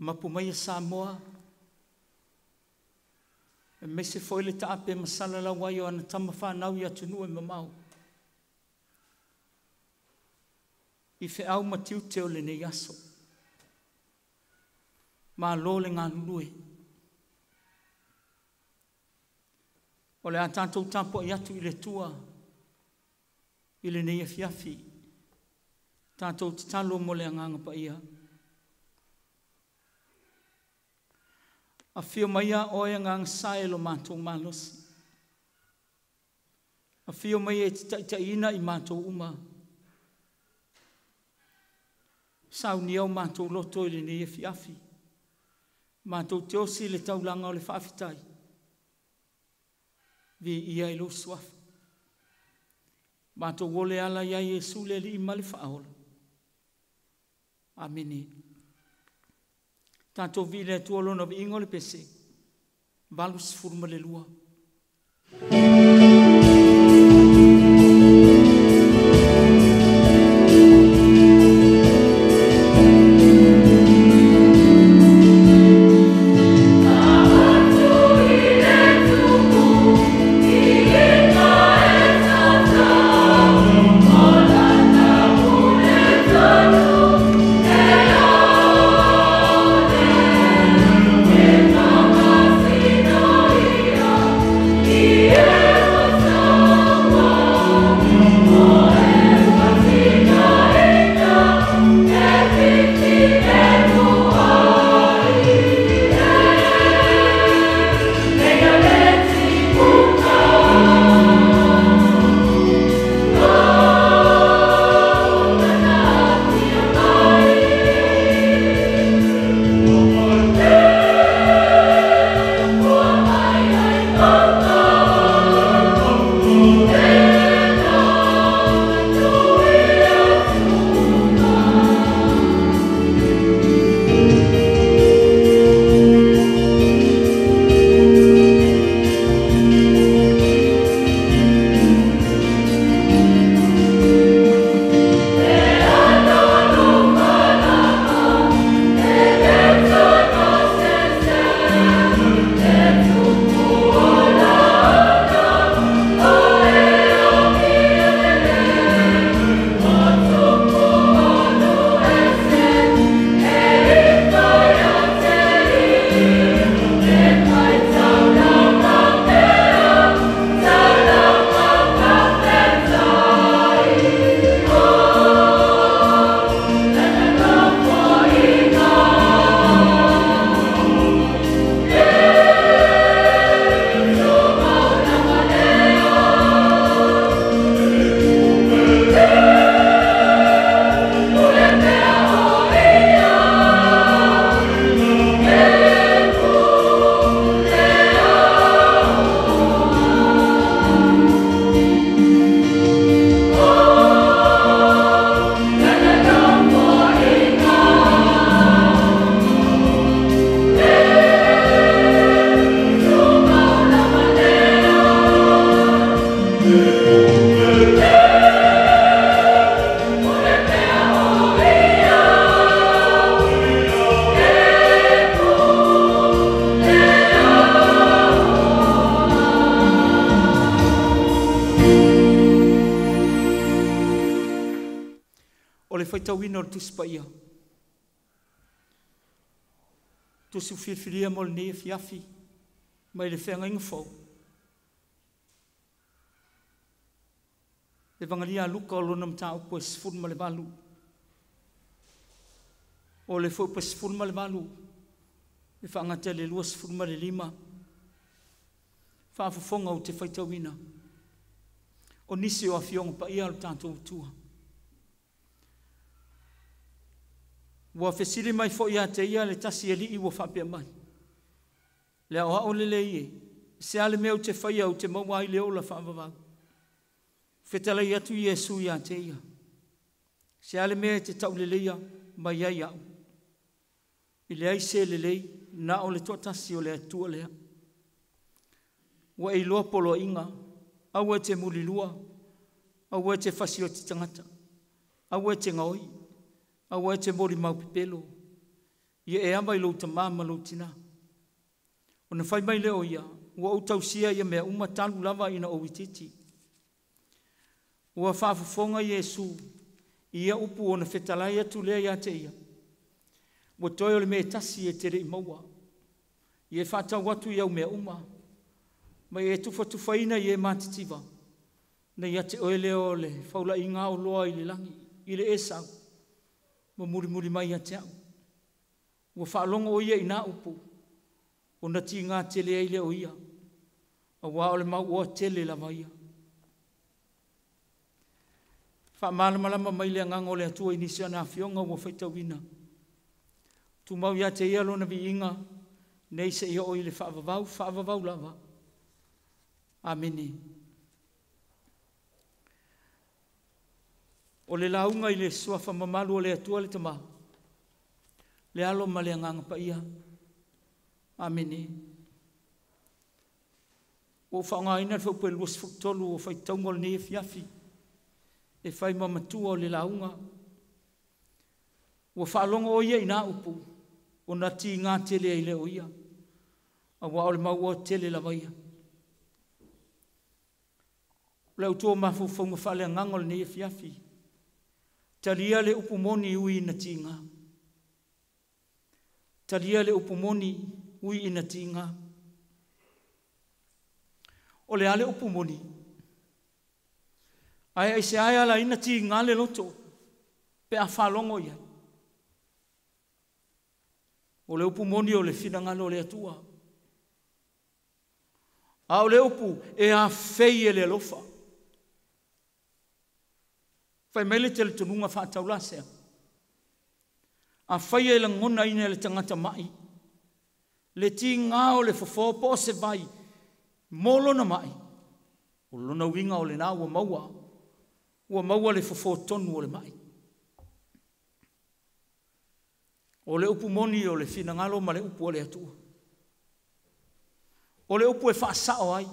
Mapumai Samoa. E mese foi le taape masala la wai o ana tama whanau ia tunu e mamau. I fe au matiu teo le nei aso. Ma lo le ngā nului. O le a tātou tāpo i atu i le tua. I le nei afiafi. Tātou te talo mo le anganga pa ia. A fio mai a oe ngang sae lo mātou mālosi. A fio mai e te ina i mātou uma. Sau ni au mātou loto i le nei e fiafi. Mātou te osi le taulanga o le whaafitai. Vi ia i lo suafa. Mātou wole ala ia Jesu le li ima le whaaola. Amene. Tātou vi le tuolona vi ingo le pese. Valus furma le lua. Tawino tu spaia. Tu su firfiria mol ne fiafi. Mai le fenga info. Le vangalia luka lo nam tau pues fun male balu. O le fo pues fun male balu. Le fanga tele luas fun male lima. Fa fonga o te faitawina. O nisi o afiong pa ia tanto tua. Wa fesiri mai fo ia te ia le tasi eli i wa fapia mai. Le o hao le ie. Se ale meo te whaia o te mawai leo la whaamawau. Fetala i atu Yesu ia te ia. Se ale mea te tau le leia mai ai au. I le ai se le lei na o le totasi o le atua lea. Wa i loa polo inga. Au e te mulilua. Au e te whasi o te tangata. Au e te ngaoi. Au e te mori mau pipelo. ia e ama i lo tama ma lo tina. O na fai mai leo ia, ua o tausia ia mea uma talu lava ina o wititi. Ua whaafufonga Yesu, ia upu o na whetalai atu lea ia te ia. Ua toi o le mea tasi e tere i maua. Ia whaatau watu iau mea uma. Mai e tufa ina ia mātitiva. Na ia te oe leo le, whaula i ngā o loa i le langi, i le esau. Ma muri mai ia te au. Ua whaalonga o ia i nā upu. O na ti ngā tele ai leo ia. A wā o le mau o tele lava ia. Wha malama mai le ngango le atua inisi ana fionga ua whaita wina. Tu mau ia te ia lona vi inga. Nei se ia o i le whaavavau lava. Amene. O le launga i le suafa mamalu o le atua le tama. Le alo ma le nganga pa ia. Amene. O whaonga ina fau pe luas fuktolu o whai taungol ne e fiafi. E whai mamatua o le launga. O whaalonga o ia ina upu. O na ti ngā tele ai leo ia. A wa o le mau o tele la ia. Leo tua mafu whaunga whale ngangol ne e fiafi. Talia le upumoni ui ina ti ngā. Talia le upumoni ui ina ti ngā. O le ale upumoni. Ai se ai ala ina ti ngā le loto. Pe a whalongo ia. O le upumoni o le finangalo le atua. A o le upu e a fei e le lofa. Fai mele te le tununga whaataulasea. A fai e la ngona ina le tangata mai. Le ti ngā o le fofopo se vai. Molo na mai. O lona winga o le nā ua maua. Ua maua le fofo tonu o le mai. O le upu moni o le finangalo ma le upu o le atua. O le upu e whaasao ai.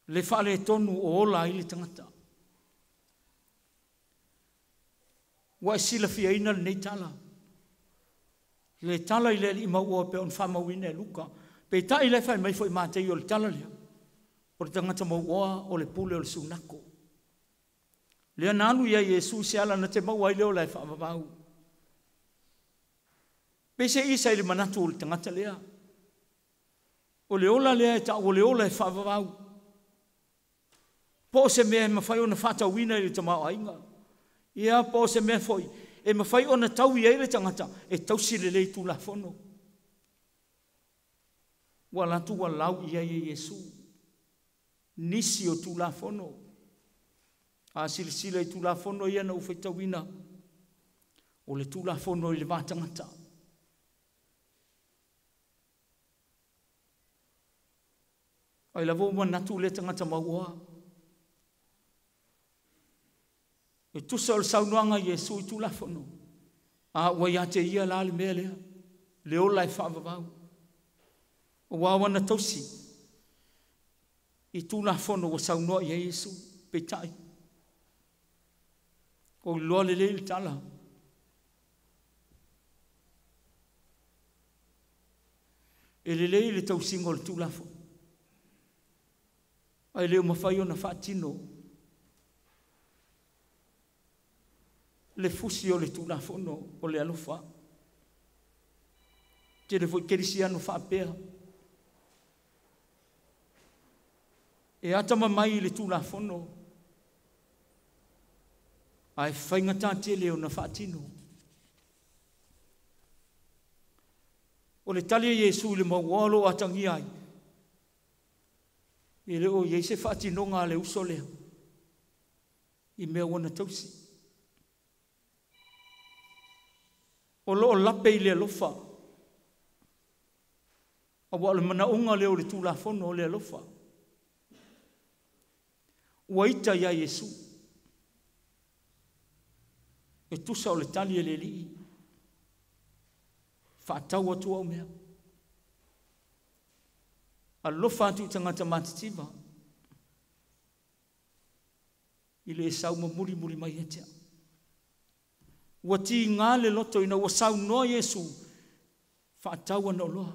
Le whaale tonu o ola i le tangata. Wa e sila fia ina le nei tala. Le tala i le li maua pe on whamawine luka. Pe ta i le whai mai fwoi mātei o le tala lea. O le tangata maua o le pule o le sunako. Lea nanu ia Yesu se ala na te maua i leo lai whaavavau. Pese isa i le manatu o le tangata lea. O le ola lea e ta o le ola e whaavavau. Po se mea e mawhai o na whatawina i le tamau ainga. Ia po se mea foi. E mawhai o na tau i eire tangata. E tausi le lei tu la fono. Walatu walau ia i Yesu. Nisi o tu la fono. A silisila i tu la fono ia na ufeitawina. O le tu la fono i le vātangata. Ai la vau manatu le tangata maua. E tusa o le saunuanga Yesu i tu la fono. A ua ia te ia la le mea lea. Le ola e whaavavau. O wawana tausi. I tu la fono o saunua i Yesu. Peitai. O loa le le tala. E le tausingo le tu la fono. Ai leo mawhai o na whaatino. Le fusi o le tula fono o le alofa. Te le foi kerisiano whaapea. E atama mai le tula fono. Ai whaingata te leo na whaatino. O le talia Yesu le maualo atangi ai. E le o Yesu whaatino ngā le uso leo. I mea wana tausi. O loo lape i le alofa. A wa le mana unga leo le tula fono o le alofa. Ua ita ia Yesu. E tusa o le tali e le li. Whaatau atu au mea. Alofa atu tangata matitiva. I le sau ma muri mai etea. Ua ti ngā le loto ina ua sau noa Yesu whaatau ana o loa.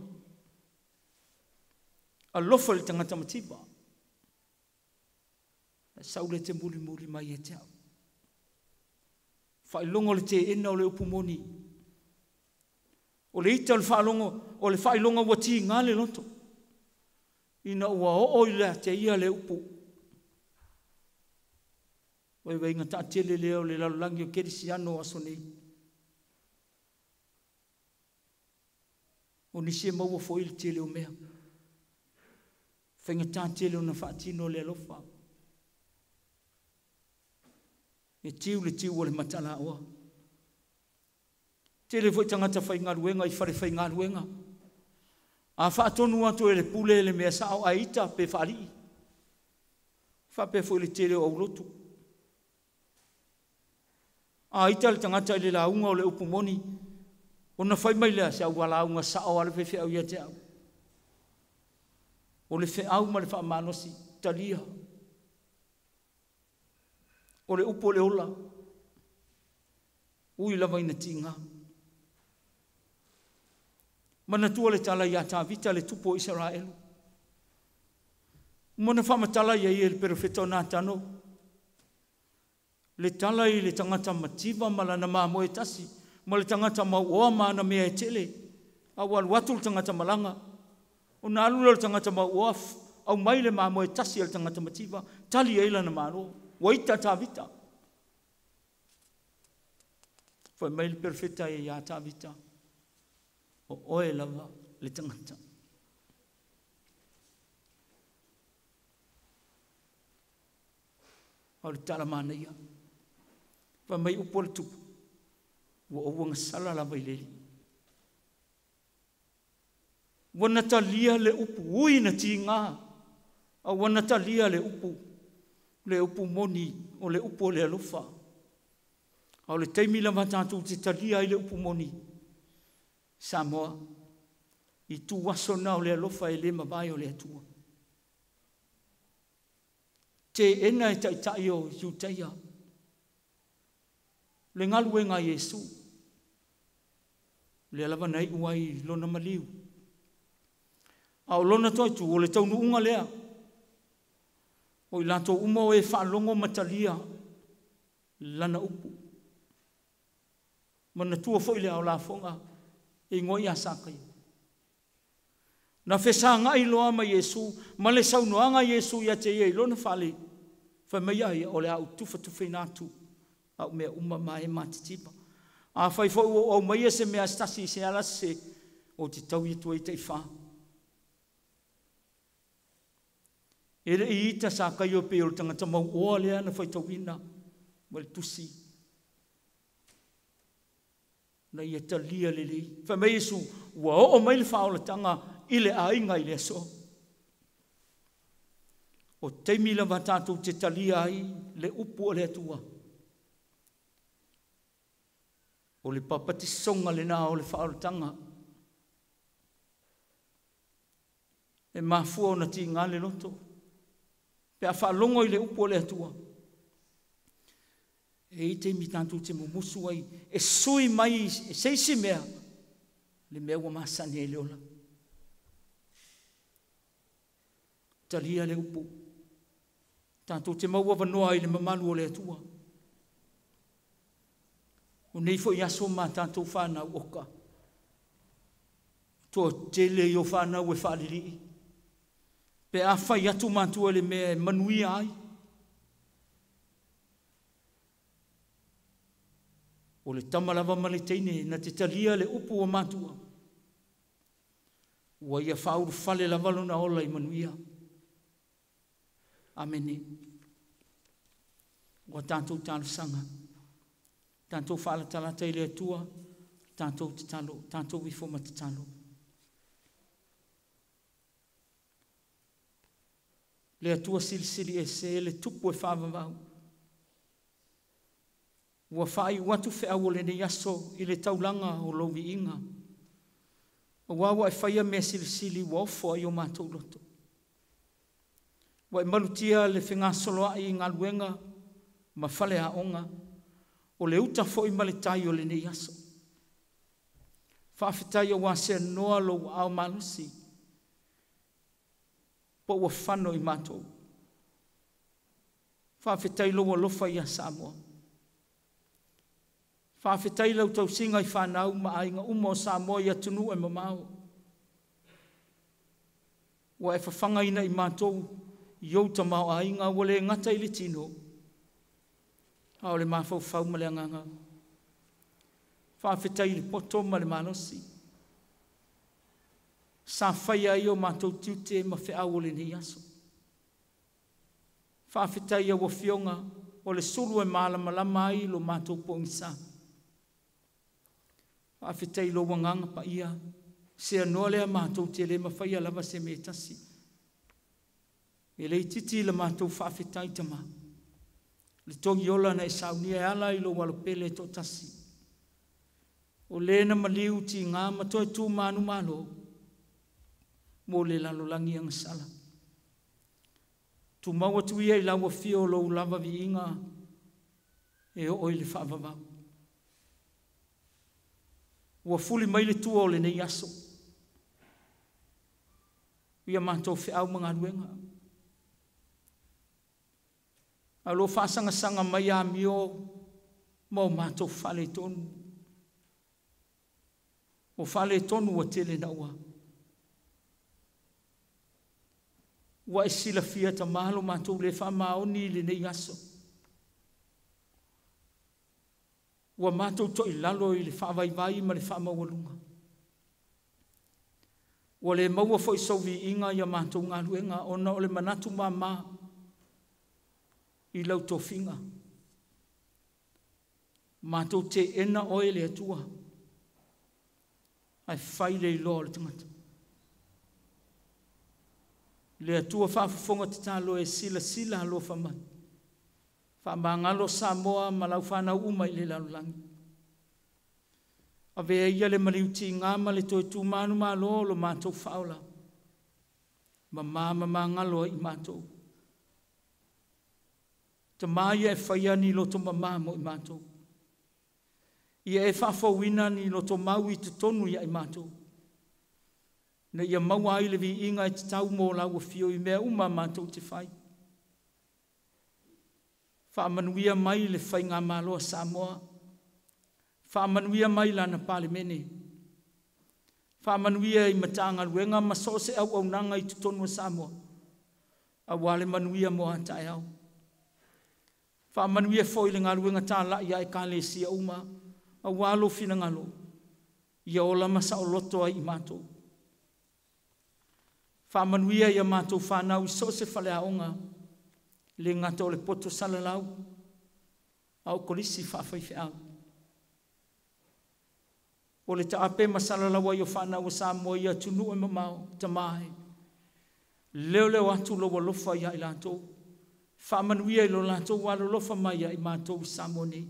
Alofa le tangata matiba. Saule te muri mai e te au. Whailongo le te ena o le upumoni. O le ita le whaalongo, o le whailonga wati ngā le loto. Ina ua o ila te ia le upu. Wai inga ta tele leo le lalulangi o kerisi ano aso nei. O nisi e maua fo ili tele o mea. Whainga ta tele o na whaatino le alofa. E tiu le tiu o le matala oa. Tele foi tangata whainga ruenga i whare whainga ruenga. A whaatonu atu e le pule le mea sao a ita pe whari. Whape foi le tele o aulotu. A ita le tangata le launga o le upumoni. O na whai mai lea se au walaunga sao ale fe au ia te au. O le fe au ma le wha manosi talia. O le upo le ola. Ui lava ina tinga. Mana tua le tala ia ta vita le tupo Israel. Mana whamatala ia i le perofeto nā tano. Le tala i le tangata mativa malana maa moe tasi. Ma le tangata mau oa maana mea e tele. Awa watu le tangata malanga. O na alula le tangata mau oa au mai le maa moe tasi le tangata mativa. Tali eila na maro. Waita ta vita. Foi mai le perfeta e ia ta vita. O oe lava le tangata. O le tala mana ia. Foi mai upo le tupu. Wa wanga sala lava i leli. Wana talia le upu ui na ti ngā. A wana talia le upu moni o le upu o le alofa. A le teimi lava tātou te talia i le upu moni. Samoa, i tu waso na o le alofa e le mawai o le atua. Te ena e taitai o Iuteia. Le ngalu e ngā Iesu. Le alava nei uai lona maliu. A o lona toitu o le taunu unga lea. O i lato uma o e whaalongo matalia. Lana upu. Mana tua foi le au la fonga. E ngoi a sakai. Na whesanga i loa ma Iesu. Ma le saunoanga Iesu ia te ia i lona whale. Whamai ai o le au tufa tuwhi nātu. Au mea uma mai matitipa. A whai fo o mai se mea stasi se ala se o te tau i tua i te wha. Ere i ita sa kai o pe o tangata mau oa lea na whai tau ina. Wale tusi. Na ia talia le lei. Whamai Iesu, ua o mai le whaola tanga i le ainga i le so. O teimi la tātou te talia ai le upu o le atua. O le papati songa le nā o le whaolutanga. E mafua o na ti ngā le loto. Pe a whaalongo i le upo le atua. E i te mi tātou te mumusu ai. E sui mai, e seisi mea. Le mea ua masani e le ola. Talia le upo. Tātou te maua wanoa i le mamalu o le atua. O nei fo i aso ma tātou whanau oka. Tō tele i o whanau e whaliri. Pe a whai atu mātua le mea e manui ai. O le tamalava male teine na te talia le upu o mātua. Ua ia whauru whale la valo na ola i manuia. Amene. Ua tātou tālu sanga. Tātou whaala talata i le atua, tātou te talo, tātou i foma te talo. Le atua silisili e se le tupu e whaavavau. Ua whai watu wheau o le ne yaso i le taulanga o lovi inga. O wawa e whaia mea silisili wa ofo ai o mātou loto. Wa e malutia le whenga soloa i ngā luenga, ma whale a onga, o le uta fo i male tai o le ne yaso. Whawhitai o wase noa lo au manusi. Po ua whano I mātou. Whawhitai lo wa lofa ia Samoa. Whawhitai lau tau singa I whanau ma ai ngā umo Samoa ia tunu e mamao. Wa e whawhanga ina I mātou iou ta mao ai ngā wale ngata I le tino. Hao le mawhau whau ma le anganga. Whawhitai le poto ma le manosi. Sa whaia I o mātou tiute ma whiau le ni aso. Whawhitai a wafionga o le suru e malama ai lo mātou poingsa. Whawhitai lo wanganga pa ia. Se anoa lea mātou te le mawhaia lava se me tasi. E le titi le mātou whawhitai tama. Le tongi ola na e saunia e ala I lo walopele to tasi. O le na maliu ti ngā matoe tū manu malo. Mo le lalolangi ang sala. Tu maua tuia I lawa fio lo lava vi inga. E o le whaavavau. Ua fuli mai le tua o le nei aso. Ia mātou whiau mga ruenga. A lo whaasanga mai a mio. Mau mātou whale tonu. O whale tonu a tele na ua. Wa e sila fia ta mahalo mātou le wha maoni le nei aso. Wa mātou to I lalo I le wha vai ma le wha mawalunga. Wa le maua fo I sauvi inga ia mātou ngā luenga ona o le manatu mā I lau tō whinga. Mātou te ena oe le atua. Ai whai le I loa le tangata. Le atua whaafafonga te tālo e sila alo whamai. Whamangalo Samoa ma lau whanau umai le lalulangi. A vea ia le maliuti ngā ma le toi tū manu mā lo mātou whaola. Ma ngalo I mātou. Ta māia e whaia ni loto mamā mo I mātou. Ia e whafawina ni loto mau I te tonu ia I mātou. Na ia maua ai le vi inga I te tau mō lau fio I mea uma mātou te whai. Whaamanuia mai le whai ngā māloa Samoa. Whaamanuia mai lana palemene. Whaamanuia I matanga ruenga ma so se au nanga I te tonu Samoa. A wale manuia mo hatai au. Whaamanuia fo I le ngā ruenga tā la ia e kāle sia uma. A walo fina ngalo. Ia ola masa o loto ai I mātou. Whaamanuia ia mātou whanau I so se whale aonga. Le ngata o le poto salalau. Au kolisi whawhai au. O le taape masalalau I o whanau o Samoa ia tunu e mamau tamahe. Leo atu lo lofa ia I lato. Whaamanuia I lo lato walo lofa mai ia I mātou I Samoa nei.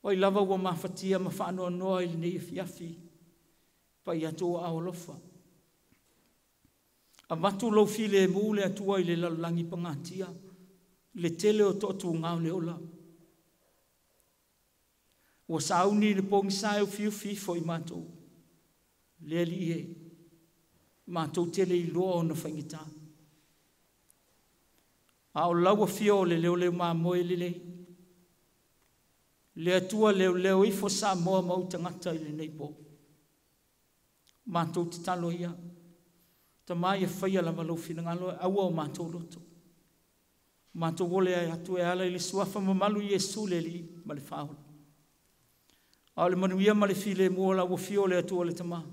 O I lava ua mawhatia ma whanau noa I nei fiafi. Pa ia tō ao lofa. A watu lau file e mule atua I le lalangi pangatia. Le tele o totu ngau le ola. Ua sauni le pongi sae o fiu fifo I mātou. Le li e. Mātou tele I loa o na whaingita. A o laua fio le leo maa moe le. Le atua leo I fo sa moa mau tangata I le neipo. Mātou te talo ia. Ta mai e whaia lama lo fina ngalo aua o mātou roto. Mātou wole ai atu e ala I le suafa mamalu Iesu le li ma le whaola. A le manuia ma le file mua la ua fio le atu o le tama.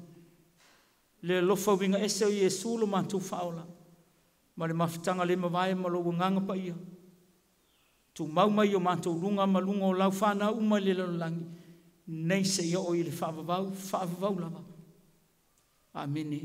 Le lofa winga ese o Iesu lo mātou whaola. Ma le mawhitanga le mawai ma lo nganga pa ia. Tu mau mai o mātou runga ma lunga o lau whana umai le lalangi. Nei se ia o I le whaavavau lava. Amene.